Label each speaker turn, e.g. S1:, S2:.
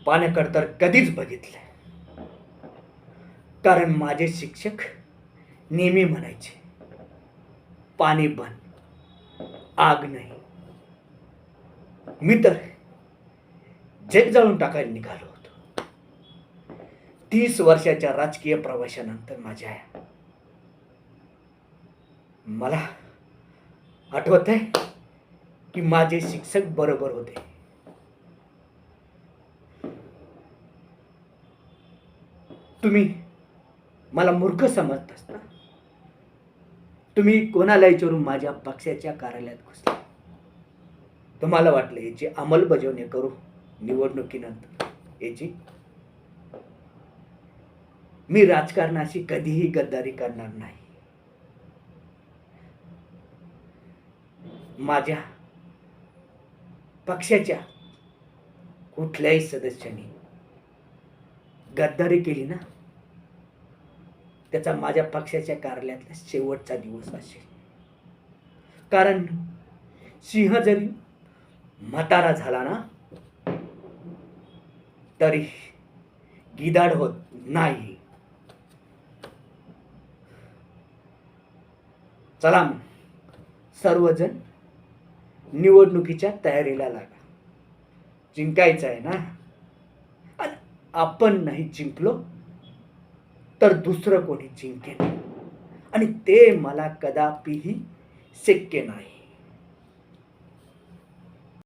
S1: पाण्याकडे तर कधीच बघितलं. कारण माझे शिक्षक नेहमी म्हणायचे, पाणी बन, आग नाही. मी तर जग जाळून टाकायला निघालो होतो. 30 वर्षाच्या राजकीय प्रवासानंतर माझ्या मला आठवत आहे की माझे शिक्षक बरोबर होते. तुम्ही मला मूर्ख समजत असता. तुम्ही कोणाला विचारून माझ्या पक्षाच्या कार्यालयात घुसले. तुम्हाला वाटलं याची अंमलबजावणी करू निवडणुकीनंतर. याची मी राजकारणाशी कधीही गद्दारी करणार नाही. माझ्या पक्षाच्या कुठल्याही सदस्याने गद्दारी केली ना, त्याचा माझ्या पक्षाच्या कार्यालयातला शेवटचा दिवस असेल. कारण सिंह जरी म्हातारा झाला ना, तरी गिधाड होत नाही. चला मग सर्वजण निवडणुकीच्या तयारीला लागा. जिंकायचं आहे ना. आणि आपण नाही जिंकलो तर दुसरं कोणी जिंकेल, आणि ते मला कदापिही शक्य नाही.